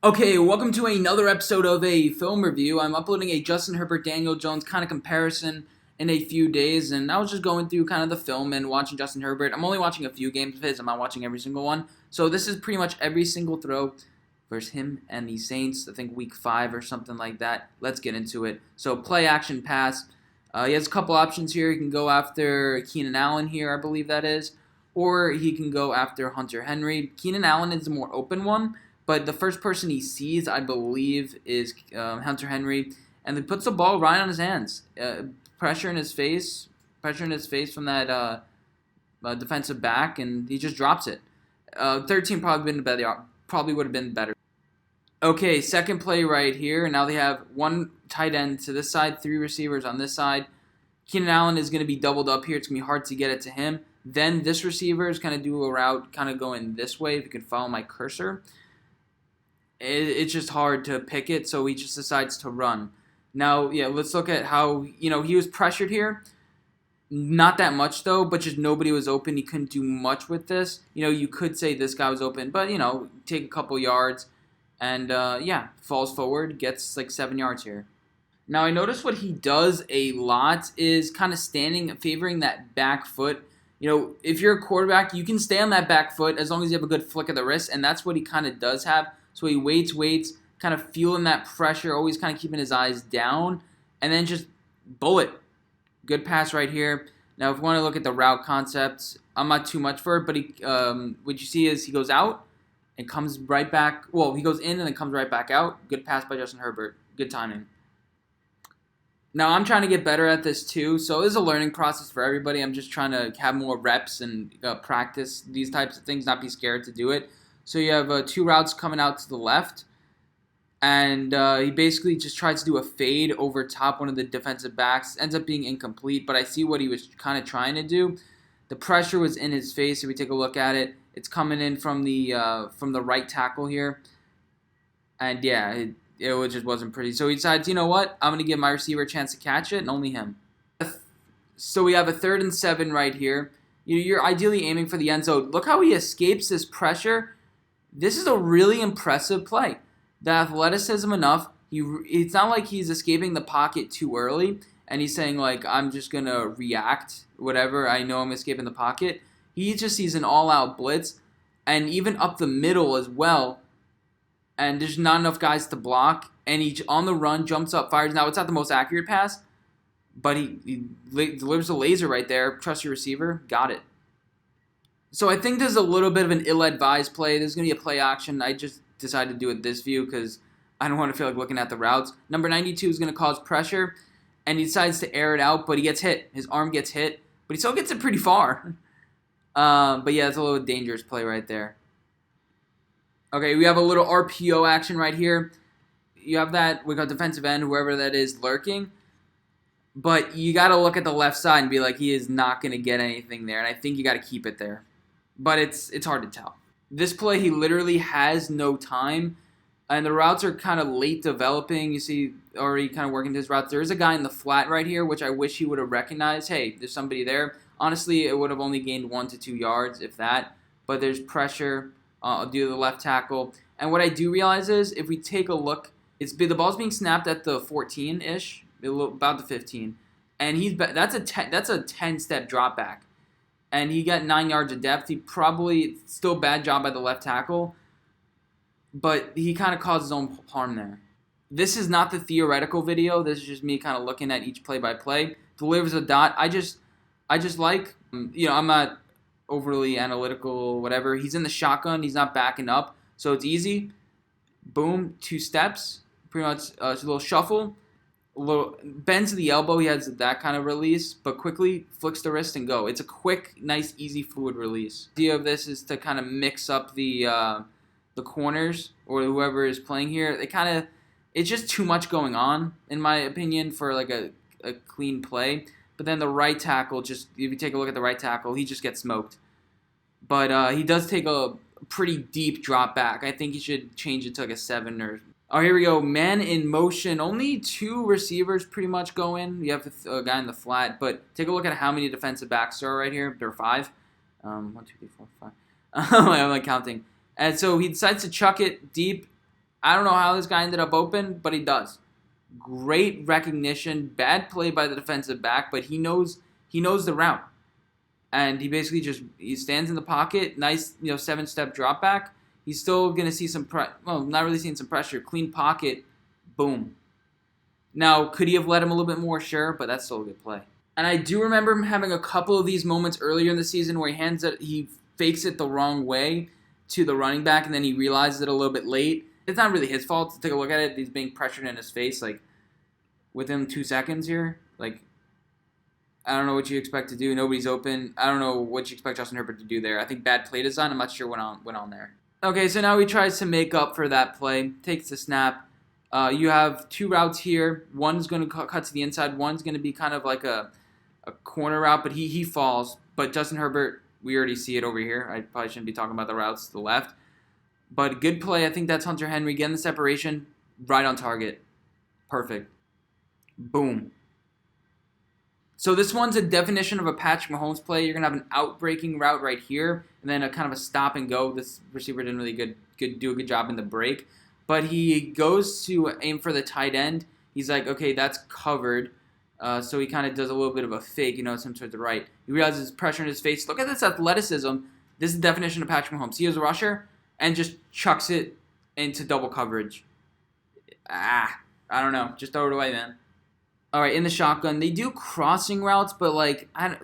Okay, welcome to another episode of a film review. I'm uploading a Justin Herbert, Daniel Jones kind of comparison in a few days, and I was just going through kind of the film and watching Justin Herbert. I'm only watching a few games of his. I'm not watching every single one. So this is pretty much every single throw versus him and the Saints. I think week 5 or something like that. Let's get into it. So play, action, pass. He has a couple options here. He can go after Keenan Allen here, I believe that is, or he can go after Hunter Henry. Keenan Allen is the more open one. But the first person he sees, I believe, is Hunter Henry, and he puts the ball right on his hands. Pressure in his face from that defensive back, and he just drops it. 13 probably would have been better. Okay, second play right here. Now they have one tight end to this side, 3 receivers on this side. Keenan Allen is going to be doubled up here. It's going to be hard to get it to him. Then this receiver is going to do a route kind of going this way, if you can follow my cursor. It's just hard to pick it, so he just decides to run. Now, yeah, let's look at how, he was pressured here. Not that much, though, but just nobody was open. He couldn't do much with this. You could say this guy was open, but, take a couple yards and, falls forward, gets like 7 yards here. Now, I noticed what he does a lot is kind of favoring that back foot. If you're a quarterback, you can stay on that back foot as long as you have a good flick of the wrist, and that's what he kind of does have. So he waits, kind of feeling that pressure, always kind of keeping his eyes down, and then just bullet. Good pass right here. Now, if you want to look at the route concepts, I'm not too much for it, but what you see is he goes out and comes right back. Well, he goes in and then comes right back out. Good pass by Justin Herbert. Good timing. Now, I'm trying to get better at this too, so this is a learning process for everybody. I'm just trying to have more reps and practice these types of things, not be scared to do it. So you have 2 routes coming out to the left, and he basically just tries to do a fade over top one of the defensive backs. Ends up being incomplete, but I see what he was kind of trying to do. The pressure was in his face. If we take a look at it, it's coming in from the right tackle here, and yeah, it just wasn't pretty. So he decides, you know what, I'm going to give my receiver a chance to catch it, and only him. So we have a 3rd and 7 right here. You're ideally aiming for the end zone. Look how he escapes this pressure. This is a really impressive play. The athleticism enough. It's not like he's escaping the pocket too early and he's saying, like, I'm just going to react, whatever. I know I'm escaping the pocket. He just sees an all-out blitz and even up the middle as well. And there's not enough guys to block. And he, on the run, jumps up, fires. Now, it's not the most accurate pass, but he delivers a laser right there. Trust your receiver. Got it. So I think there's a little bit of an ill-advised play. There's going to be a play action. I just decided to do it this view because I don't want to feel like looking at the routes. Number 92 is going to cause pressure, and he decides to air it out, but he gets hit. His arm gets hit, but he still gets it pretty far. But yeah, it's a little dangerous play right there. Okay, we have a little RPO action right here. You have that, we got defensive end, whoever that is, lurking. But you got to look at the left side and be like, he is not going to get anything there, and I think you got to keep it there. But it's hard to tell. This play, he literally has no time, and the routes are kind of late developing. You see already kind of working his routes. There is a guy in the flat right here, which I wish he would have recognized. Hey, there's somebody there. Honestly, it would have only gained 1 to 2 yards, if that. But there's pressure due to the left tackle. And what I do realize is, if we take a look, the ball's being snapped at the 14-ish, about the 15, and that's a 10-step drop back. And he got 9 yards of depth. He probably, still bad job by the left tackle, but he kind of caused his own harm there. This is not the theoretical video. This is just me kind of looking at each play-by-play. Delivers a dot. I just like, I'm not overly analytical, whatever. He's in the shotgun. He's not backing up, so it's easy. Boom, 2 steps. Pretty much a little shuffle. A little bends to the elbow. He has that kind of release, but quickly flicks the wrist and go. It's a quick, nice, easy, fluid release. The idea of this is to kind of mix up the corners or whoever is playing here. It's just too much going on, in my opinion, for like a clean play. But then the right tackle, if you take a look at the right tackle, he just gets smoked. But he does take a pretty deep drop back. I think he should change it to like a 7 or... Oh, here we go. Man in motion. Only 2 receivers pretty much go in. You have a guy in the flat, but take a look at how many defensive backs there are right here. There are 5. 1, 2, 3, 4, 5. I'm like counting. And so he decides to chuck it deep, I don't know how this guy ended up open, but he does. Great recognition, bad play by the defensive back, but he knows the route. And he basically just he stands in the pocket, nice 7-step drop back. He's still gonna see not really seeing some pressure. Clean pocket, boom. Now, could he have let him a little bit more? Sure, but that's still a good play. And I do remember him having a couple of these moments earlier in the season where he fakes it the wrong way to the running back, and then he realizes it a little bit late. It's not really his fault. To take a look at it, he's being pressured in his face like within 2 seconds here. Like, I don't know what you expect to do. Nobody's open. I don't know what you expect Justin Herbert to do there. I think bad play design. I'm not sure what went on there. Okay, so now he tries to make up for that play. Takes the snap. You have two routes here. One's going to cut to the inside. One's going to be kind of like a corner route, but he falls. But Justin Herbert, we already see it over here. I probably shouldn't be talking about the routes to the left. But good play. I think that's Hunter Henry getting the separation right on target. Perfect. Boom. So this one's a definition of a Patrick Mahomes play. You're going to have an out-breaking route right here, and then a kind of a stop and go. This receiver didn't really do a good job in the break. But he goes to aim for the tight end. He's like, okay, that's covered. So he kind of does a little bit of a fake, some towards the right. He realizes pressure in his face. Look at this athleticism. This is the definition of Patrick Mahomes. He is a rusher and just chucks it into double coverage. I don't know. Just throw it away, man. All right, in the shotgun, they do crossing routes, but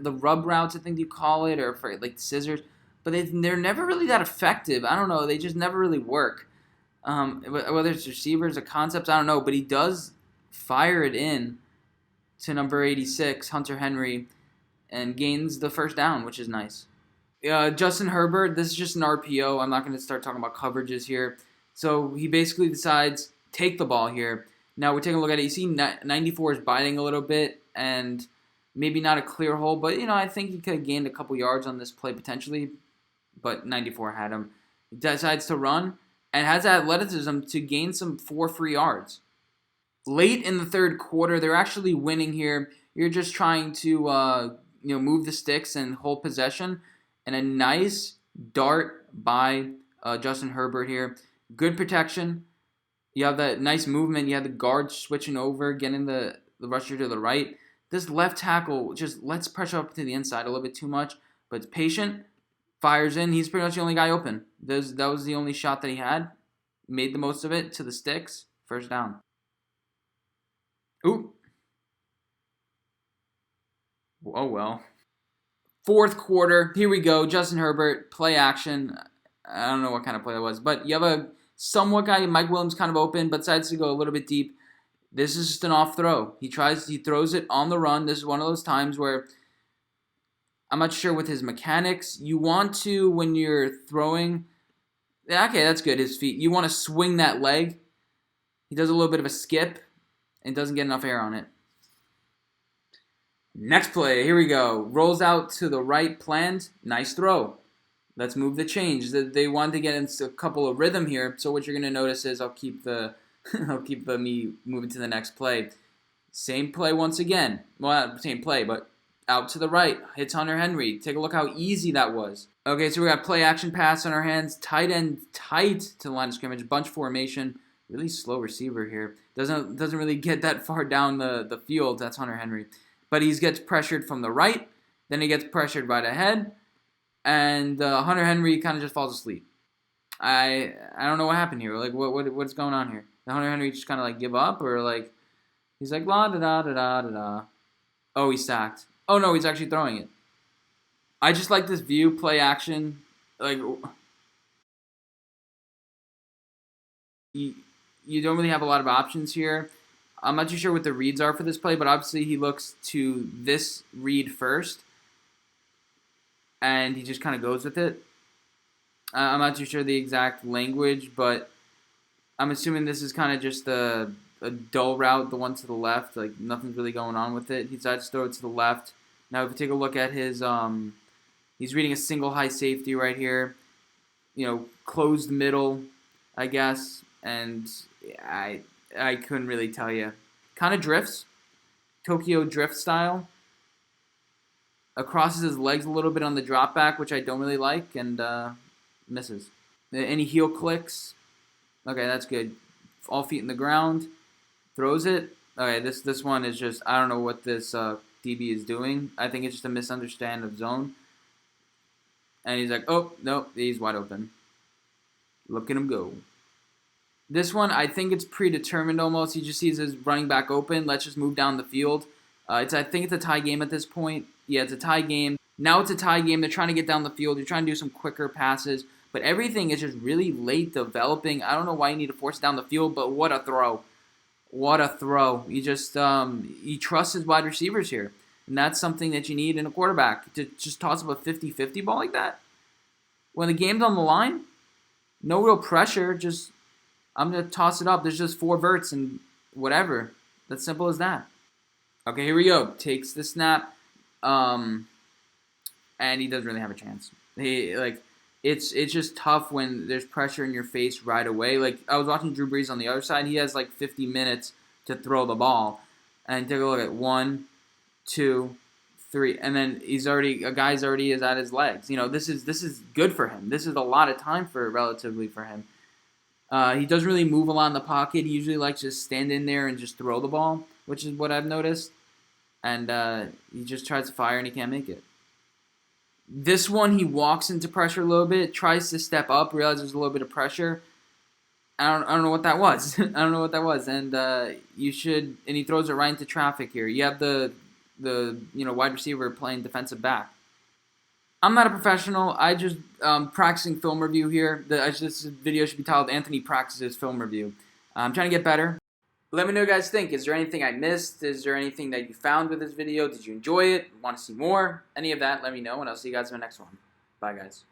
the rub routes, I think you call it, or for like scissors. But they're never really that effective. I don't know. They just never really work. Whether it's receivers or concepts, I don't know. But he does fire it in to number 86, Hunter Henry, and gains the first down, which is nice. Justin Herbert, this is just an RPO. I'm not going to start talking about coverages here. So he basically decides, take the ball here. Now we're taking a look at it. You see 94 is biting a little bit, and maybe not a clear hole, but I think he could have gained a couple yards on this play potentially, but 94 had him. He decides to run and has athleticism to gain some 4 free yards. Late in the third quarter, they're actually winning here. You're just trying to move the sticks and hold possession, and a nice dart by Justin Herbert here. Good protection. You have that nice movement. You have the guard switching over, getting the rusher to the right. This left tackle just lets pressure up to the inside a little bit too much, but it's patient. Fires in. He's pretty much the only guy open. That was the only shot that he had. Made the most of it to the sticks. First down. Ooh. Oh, well. Fourth quarter. Here we go. Justin Herbert. Play action. I don't know what kind of play that was, but you have a somewhat guy, Mike Williams, kind of open, but decides to go a little bit deep. This is just an off throw. He throws it on the run. This is one of those times where I'm not sure with his mechanics. You want to, when you're throwing, okay, that's good, his feet. You want to swing that leg. He does a little bit of a skip and doesn't get enough air on it. Next play, here we go. Rolls out to the right, planned. Nice throw. Let's move the change. They wanted to get into a couple of rhythm here. So what you're going to notice is I'll keep the me moving to the next play. Same play once again. Well, not same play, but out to the right. Hits Hunter Henry. Take a look how easy that was. Okay, so we got play action pass on our hands. Tight end tight to the line of scrimmage. Bunch formation. Really slow receiver here. Doesn't really get that far down the field. That's Hunter Henry. But he gets pressured from the right. Then he gets pressured right ahead. And Hunter Henry kind of just falls asleep. I don't know what happened here. Like what's going on here? Did Hunter Henry just kind of give up, or he's like la da da da da da da. Oh, he's sacked. Oh no, he's actually throwing it. I just like this view, play action. You don't really have a lot of options here. I'm not too sure what the reads are for this play, but obviously he looks to this read first. And he just kind of goes with it. I'm not too sure the exact language, but I'm assuming this is kind of just a dull route, the one to the left. Nothing's really going on with it. He decides to throw it to the left. Now, if you take a look at his, he's reading a single high safety right here. Closed middle, I guess. And I couldn't really tell you. Kind of drifts. Tokyo drift style. Crosses his legs a little bit on the drop back, which I don't really like, and misses. Any heel clicks? Okay, that's good. all feet in the ground, throws it. Okay, this one is just, I don't know what this DB is doing. I think it's just a misunderstanding of zone. And he's like, oh, no, he's wide open. Look at him go. This one, I think it's predetermined almost. He just sees his running back open. Let's just move down the field. I think it's a tie game at this point. Yeah, it's a tie game. Now it's a tie game. They're trying to get down the field. You're trying to do some quicker passes. But everything is just really late developing. I don't know why you need to force it down the field, but what a throw. What a throw. You just you trust his wide receivers here. And that's something that you need in a quarterback. To just toss up a 50-50 ball like that. When the game's on the line, no real pressure. Just, I'm going to toss it up. There's just 4 verts and whatever. That's simple as that. Okay, here we go. Takes the snap. And he doesn't really have a chance. It's just tough when there's pressure in your face right away. Like, I was watching Drew Brees on the other side. He has like 50 minutes to throw the ball. And take a look at 1, 2, 3, and then a guy's already is at his legs. You know, this is good for him. This is a lot of time relatively for him. He doesn't really move a lot in the pocket. He usually likes to just stand in there and just throw the ball, which is what I've noticed. And he just tries to fire and he can't make it. This one, he walks into pressure a little bit, tries to step up, realizes there's a little bit of pressure. I don't know what that was. I don't know what that was. And and he throws it right into traffic here. You have the wide receiver playing defensive back. I'm not a professional. I just practicing film review here. This video should be titled Anthony Practices Film Review. I'm trying to get better. Let me know what you guys think. Is there anything I missed? Is there anything that you found with this video? Did you enjoy it? Want to see more? Any of that, let me know, and I'll see you guys in the next one. Bye, guys.